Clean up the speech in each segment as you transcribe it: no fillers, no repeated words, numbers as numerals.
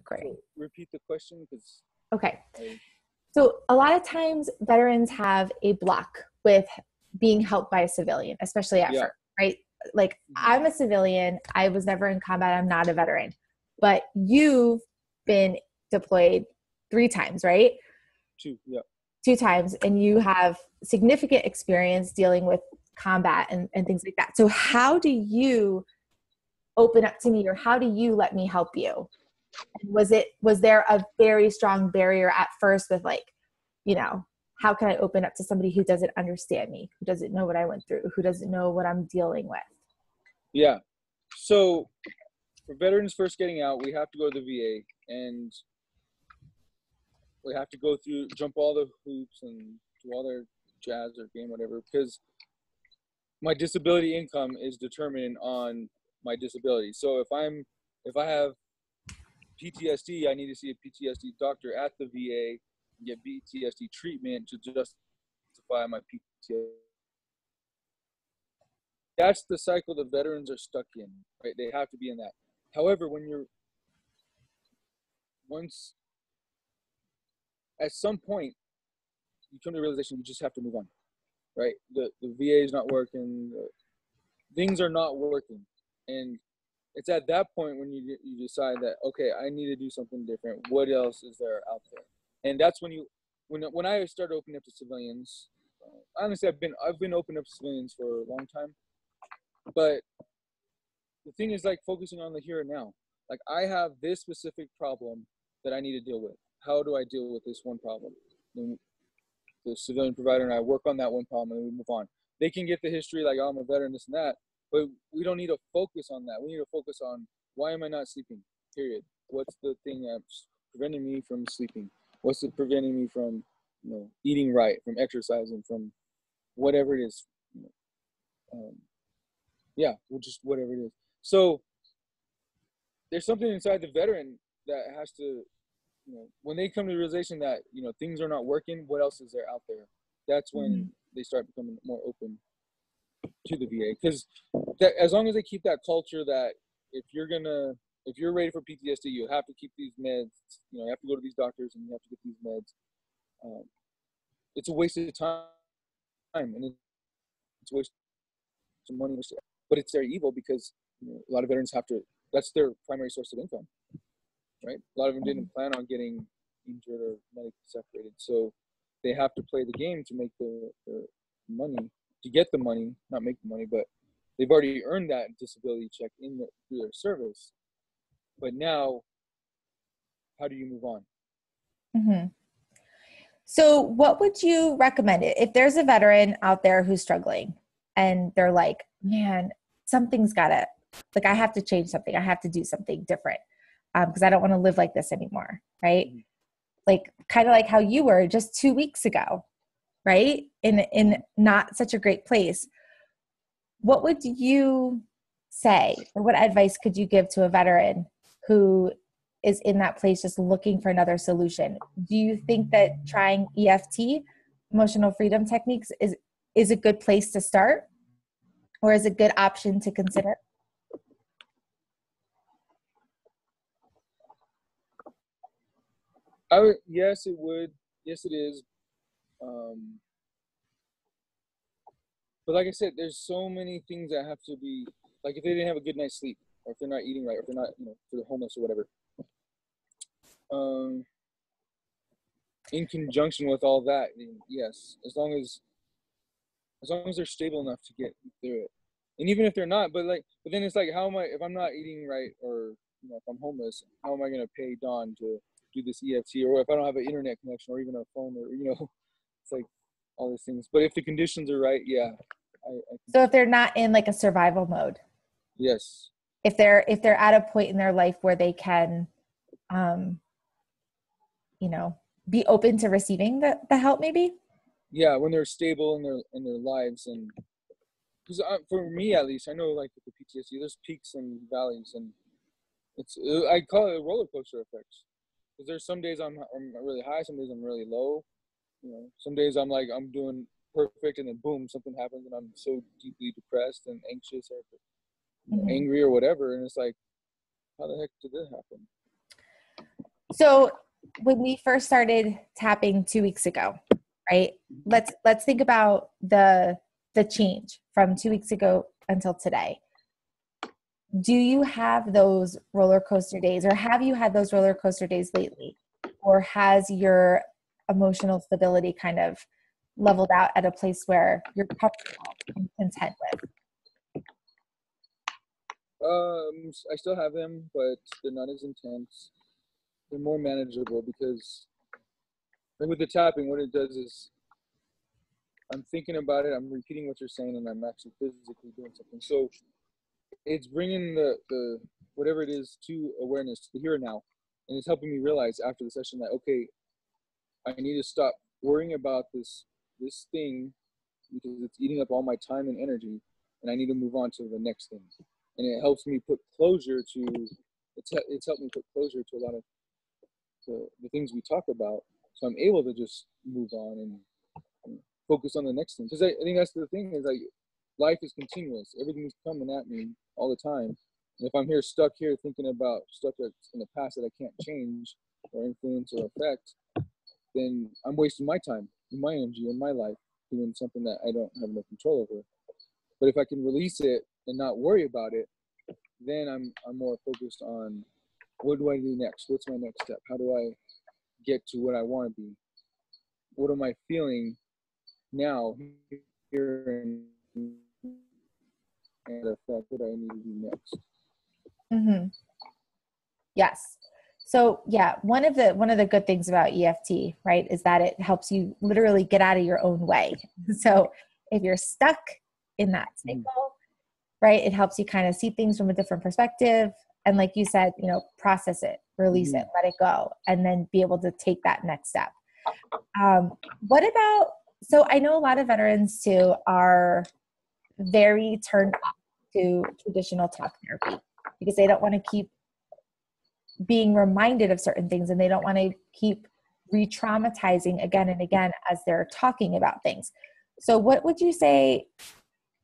Great. So repeat the question, because okay. So a lot of times veterans have a block with being helped by a civilian, especially at first, right? Like I'm a civilian. I was never in combat. I'm not a veteran, but you've been deployed 3 times, right? 2, yeah. 2 times, and you have significant experience dealing with combat and things like that. So how do you open up to me, or how do you let me help you? And was there a very strong barrier at first with like, you know, how can I open up to somebody who doesn't understand me, who doesn't know what I went through, who doesn't know what I'm dealing with? Yeah. So for veterans first getting out, we have to go to the VA, and we have to go through, jump all the hoops and do all their jazz or game, whatever, because my disability income is determined on my disability. So if I have PTSD, I need to see a PTSD doctor at the VA and get PTSD treatment to justify my PTSD. That's the cycle the veterans are stuck in, right? They have to be in that. However, at some point, you come to the realization you just have to move on, right? The VA is not working, things are not working, and it's at that point when you decide that, okay, I need to do something different. What else is there out there? And that's when I started opening up to civilians. Honestly, I've been open up to civilians for a long time, but the thing is like focusing on the here and now. Like I have this specific problem that I need to deal with. How do I deal with this one problem? And the civilian provider and I work on that one problem and we move on. They can get the history like, oh, I'm a veteran, this and that, but we don't need to focus on that. We need to focus on, why am I not sleeping, period. What's the thing that's preventing me from sleeping? What's it preventing me from, eating right, from exercising, from whatever it is, just whatever it is. So there's something inside the veteran that has to, when they come to the realization that, things are not working, what else is there out there? That's when they start becoming more open to the VA. Because as long as they keep that culture that if you're ready for PTSD, you have to keep these meds, you have to go to these doctors and you have to get these meds. It's a waste of time, and it's a waste of money, but it's very evil because a lot of veterans that's their primary source of income, right? A lot of them didn't plan on getting injured or medically separated, so they have to play the game to make the money, to get the money, not make the money, but they've already earned that disability check through their service. But now, how do you move on? Mm-hmm. So what would you recommend if there's a veteran out there who's struggling and they're like, man, something's gotta, like, I have to change something. I have to do something different because I don't want to live like this anymore, right? Mm-hmm. Like kind of like how you were just 2 weeks ago, right? In not such a great place. What would you say, or what advice could you give to a veteran who is in that place just looking for another solution? Do you think that trying EFT, emotional freedom techniques, is a good place to start, or is a good option to consider? Yes, it would. Yes, it is. But like I said, there's so many things that have to be, like if they didn't have a good night's sleep, or if they're not eating right, or if they're not, if they're homeless or whatever. In conjunction with all that, yes, as long as they're stable enough to get through it. And even if they're not, but then it's like, how am I, if I'm not eating right, or if I'm homeless, how am I going to pay Dawn to do this EFT? Or if I don't have an internet connection or even a phone, or it's like all these things. But if the conditions are right, yeah. So if they're not in like a survival mode. Yes. If they're at a point in their life where they can, be open to receiving the help, maybe. Yeah, when they're stable in their lives, and because for me at least, I know like with the PTSD, there's peaks and valleys, and I call it a roller coaster effect. Because there's some days I'm really high, some days I'm really low. Some days I'm doing perfect, and then boom, something happens, and I'm so deeply depressed and anxious, or angry or whatever, and it's like, how the heck did this happen? So when we first started tapping 2 weeks ago, right? Let's think about the change from 2 weeks ago until today. Do you have those roller coaster days, or have you had those roller coaster days lately? Or has your emotional stability kind of leveled out at a place where you're comfortable and content with? I still have them, but they're not as intense. They're more manageable because, like with the tapping, what it does is I'm thinking about it, I'm repeating what you're saying, and I'm actually physically doing something. So it's bringing the whatever it is to awareness, to the here and now, and it's helping me realize after the session that, okay, I need to stop worrying about this thing because it's eating up all my time and energy, and I need to move on to the next thing. And it helps me put closure to it's helped me put closure to a lot of the things we talk about, so I'm able to just move on and focus on the next thing. Because I think that's the thing, is like life is continuous. Everything's coming at me all the time. And if I'm stuck here thinking about stuff that's in the past that I can't change or influence or affect, then I'm wasting my time and my energy and my life doing something that I don't have no control over. But if I can release it and not worry about it, then I'm more focused on what do I do next? What's my next step? How do I get to what I want to be? What am I feeling now here and affect what I need to do next? Mm-hmm. Yes. So yeah, one of the good things about EFT, right, is that it helps you literally get out of your own way. So if you're stuck in that cycle, right, it helps you kind of see things from a different perspective. And like you said, process it, release it, let it go, and then be able to take that next step. What about, so I know a lot of veterans too are very turned off to traditional talk therapy because they don't want to keep being reminded of certain things, and they don't want to keep re-traumatizing again and again as they're talking about things. So what would you say,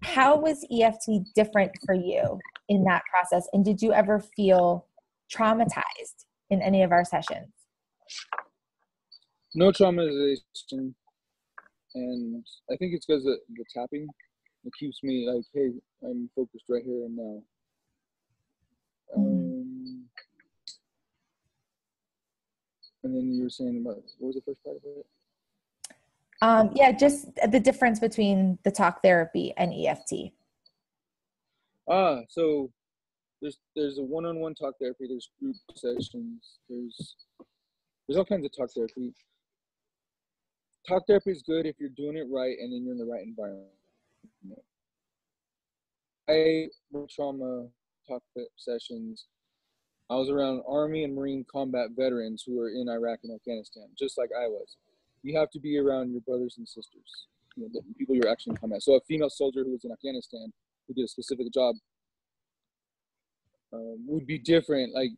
how was EFT different for you in that process? And did you ever feel traumatized in any of our sessions? No traumatization. And I think it's because the tapping, it keeps me like, hey, I'm focused right here and now. And then you were saying about, what was the first part of it? Yeah, just the difference between the talk therapy and EFT. So there's a one-on-one talk therapy, there's group sessions, there's all kinds of talk therapy. Talk therapy is good if you're doing it right and then you're in the right environment. I went trauma talk sessions. I was around Army and Marine combat veterans who were in Iraq and Afghanistan, just like I was. You have to be around your brothers and sisters, the people you're actually in combat. So a female soldier who was in Afghanistan who did a specific job would be different. Like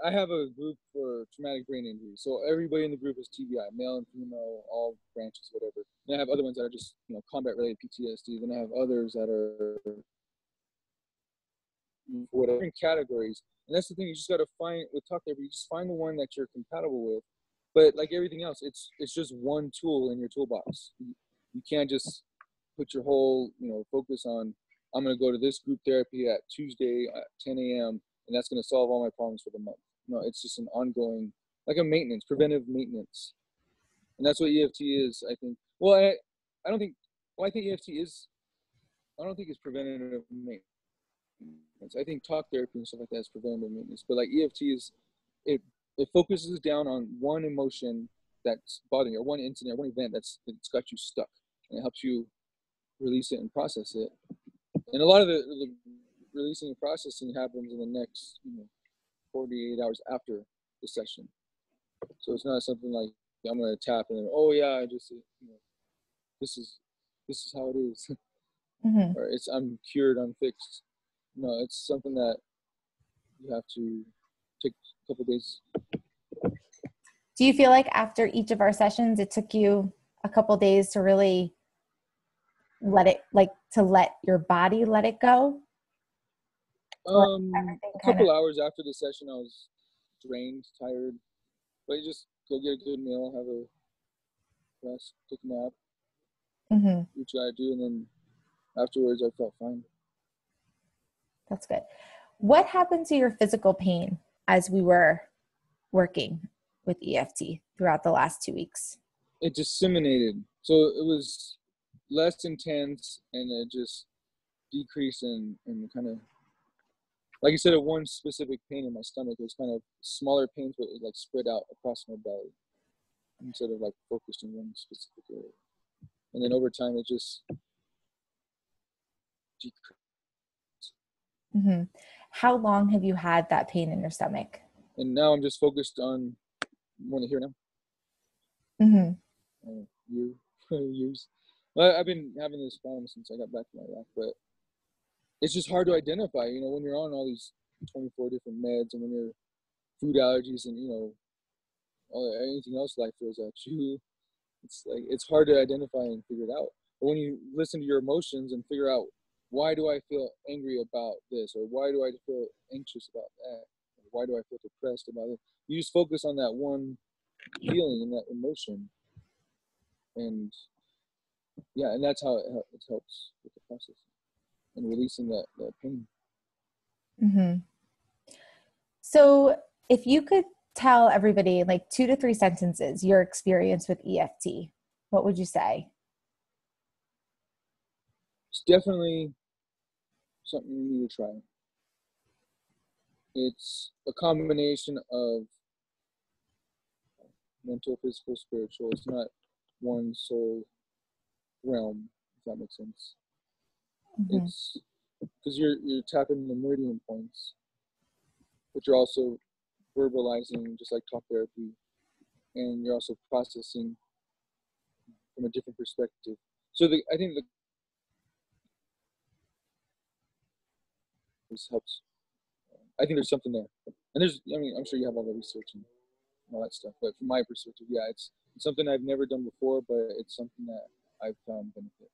I have a group for traumatic brain injury, so everybody in the group is TBI, male and female, all branches, whatever. And I have other ones that are just combat-related PTSD. Then I have others that are whatever categories. And that's the thing, you just got to find with talk therapy, you just find the one that you're compatible with. But like everything else, it's just one tool in your toolbox. You can't just put your whole focus on, I'm going to go to this group therapy at Tuesday at 10 a.m. and that's going to solve all my problems for the month. No, it's just an ongoing, like a maintenance, preventive maintenance. And that's what EFT is, I think. Well, I don't think, well, I think EFT is, I don't think it's preventative maintenance. I think talk therapy and stuff like that is preventative maintenance. But like EFT is, it focuses down on one emotion that's bothering you, or one incident, or one event that's got you stuck. And it helps you release it and process it. And a lot of the releasing and processing happens in the next 48 hours after the session. So it's not something like I'm going to tap and then, oh yeah, I just this is how it is. Mm-hmm. Or I'm cured, I'm fixed. No, it's something that you have to take a couple days. Do you feel like after each of our sessions, it took you a couple days to really let your body let it go? A couple hours after the session, I was drained, tired. But you just go get a good meal, have a rest, take a nap, Mm-hmm. do what you gotta do, and then afterwards I felt fine. That's good. What happened to your physical pain as we were working with EFT throughout the last 2 weeks? It disseminated. So it was less intense, and it just decreased and kind of, like you said, one specific pain in my stomach. It was kind of smaller pains, but it like spread out across my belly instead of like focused in one specific area. And then over time, it just decreased. Mm-hmm. How long have you had that pain in your stomach? And now I'm just focused on, want to hear now? Mm-hmm. Years. Well, I've been having this problem since I got back from Iraq, but it's just hard to identify, when you're on all these 24 different meds, and when your food allergies and, anything else life throws at you, it's hard to identify and figure it out. But when you listen to your emotions and figure out, why do I feel angry about this, or why do I feel anxious about that, or why do I feel depressed about it, you just focus on that one feeling and that emotion, and and that's how it helps with the process and releasing that pain. Mm-hmm. So if you could tell everybody in like 2 to 3 sentences your experience with EFT, what would you say? It's definitely something you need to try. It's a combination of mental, physical, spiritual. It's not one sole realm, if that makes sense. Mm-hmm. It's because you're tapping the meridian points, but you're also verbalizing, just like talk therapy, and you're also processing from a different perspective. So I think this helps. I think there's something there, and I'm sure you have all the research and all that stuff, but from my perspective, it's something I've never done before, but it's something that I've found benefit.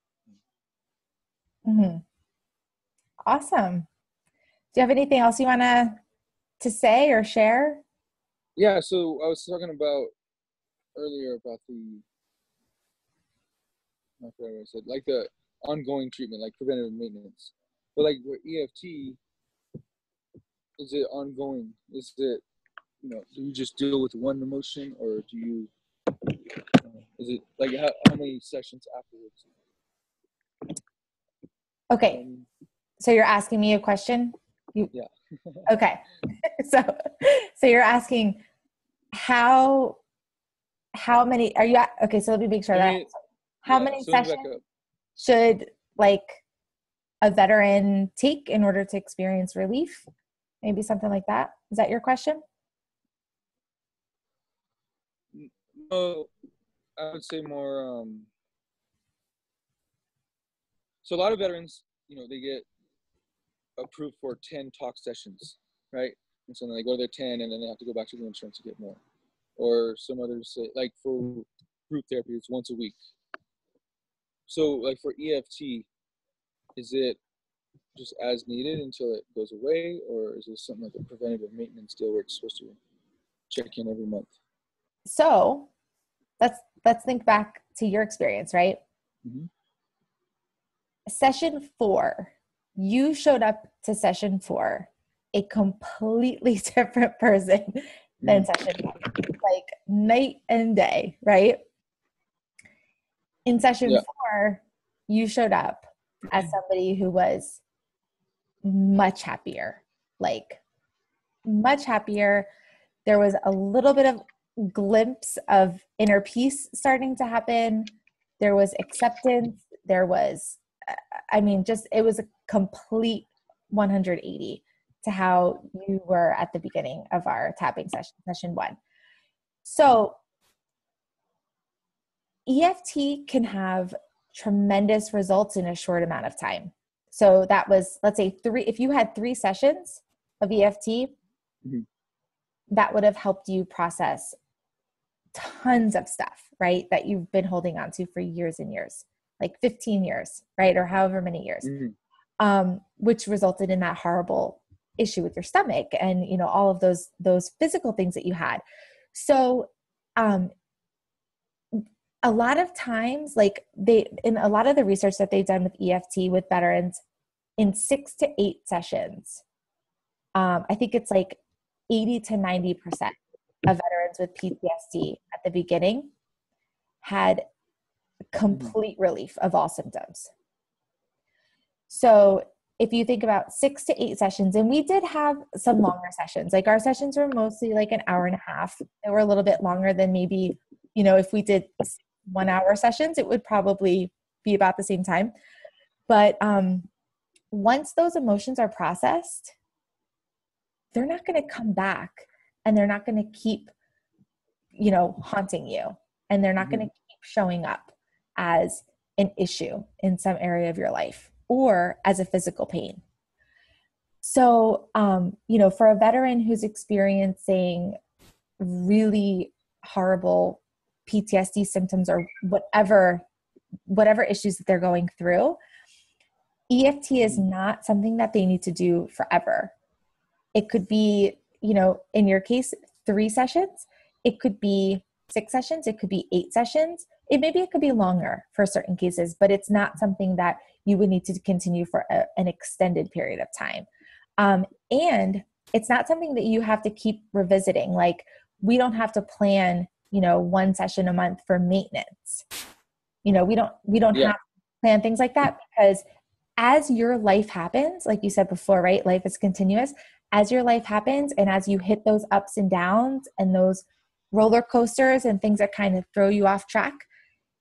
Mm-hmm. Awesome. Do you have anything else you want to say or share? Yeah, so I was talking about earlier about I forgot what I said, like the ongoing treatment, like preventative maintenance. But like with EFT, is it ongoing? Is it, do you just deal with one emotion, or do you, is it like how many sessions afterwards? Okay. So you're asking me a question? Yeah. Okay. So you're asking how many are you at? Okay. So let me make sure how many sessions should like a veteran take in order to experience relief? Maybe something like that. Is that your question? No, I would say more, so a lot of veterans, they get approved for 10 talk sessions, right? And so then they go to their 10, and then they have to go back to the insurance to get more. Or some others say, like for group therapy, it's once a week. So like for EFT, is it just as needed until it goes away, or is this something like a preventative maintenance deal where it's supposed to check in every month? So let's think back to your experience, right? Mm-hmm. Session 4, you showed up to session 4 a completely different person than session 1, like night and day, right? In session 4, you showed up as somebody who was much happier, like much happier. There was a little bit of glimpse of inner peace starting to happen. There was acceptance. There was, it was a complete 180 to how you were at the beginning of our tapping session 1. So EFT can have tremendous results in a short amount of time. So that was, let's say 3, if you had 3 sessions of EFT, that would have helped you process tons of stuff, right? That you've been holding on to for years and years, like 15 years, right? Or however many years, which resulted in that horrible issue with your stomach and, all of those physical things that you had. So, a lot of times, like in a lot of the research that they've done with EFT with veterans, in 6 to 8 sessions, I think it's like 80 to 90% of veterans with PTSD at the beginning had complete relief of all symptoms. So if you think about 6 to 8 sessions, and we did have some longer sessions, like our sessions were mostly like an hour and a half. They were a little bit longer than maybe, if we did 1 hour sessions, it would probably be about the same time. But once those emotions are processed, they're not going to come back, and they're not going to keep, haunting you, and they're not going to keep showing up as an issue in some area of your life or as a physical pain. So, for a veteran who's experiencing really horrible PTSD symptoms or whatever issues that they're going through, EFT is not something that they need to do forever. It could be, in your case, 3 sessions. It could be 6 sessions. It could be 8 sessions. Maybe it could be longer for certain cases, but it's not something that you would need to continue for an extended period of time. And it's not something that you have to keep revisiting. Like, we don't have to plan, 1 session a month for maintenance. We don't have to plan things like that, because as your life happens, like you said before, right? Life is continuous. As your life happens, and as you hit those ups and downs and those roller coasters and things that kind of throw you off track,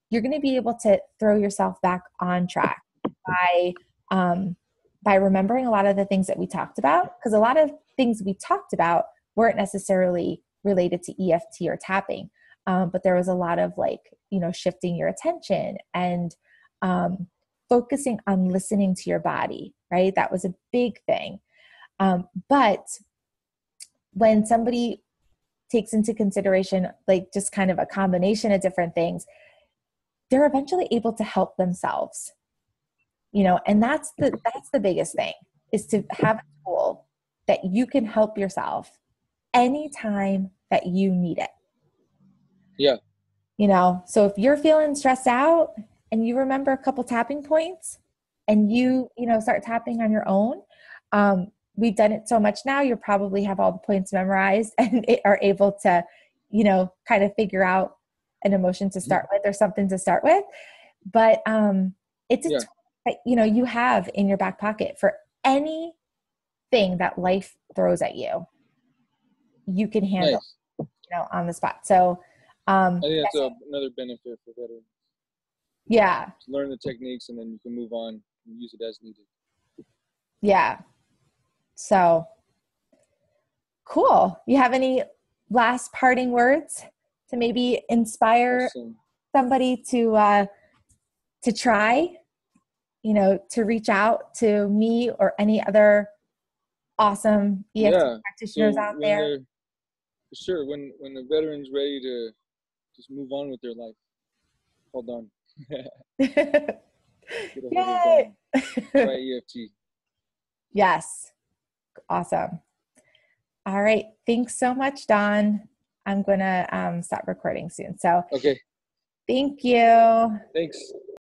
you're going to be able to throw yourself back on track by remembering a lot of the things that we talked about. Because a lot of things we talked about weren't necessarily related to EFT or tapping, but there was a lot of shifting your attention and focusing on listening to your body, right? That was a big thing. But when somebody takes into consideration, like, just kind of a combination of different things, they're eventually able to help themselves, and that's the biggest thing, is to have a tool that you can help yourself anytime that you need it. Yeah. So if you're feeling stressed out and you remember a couple tapping points and you start tapping on your own, we've done it so much now, you probably have all the points memorized and are able to, kind of figure out an emotion to start with or something to start with. But it's a tool that, you have in your back pocket for anything that life throws at you. You can handle, on the spot. So I think that's another benefit for veterans. Yeah. Learn the techniques, and then you can move on and use it as needed. Yeah. So cool. You have any last parting words to maybe inspire somebody to try, to reach out to me or any other awesome EFT practitioners out there? For sure. When the veteran's ready to just move on with their life, hold on. Yay! Try EFT. Yes. Awesome. All right. Thanks so much, Don. I'm going to stop recording soon. So, okay. Thank you. Thanks.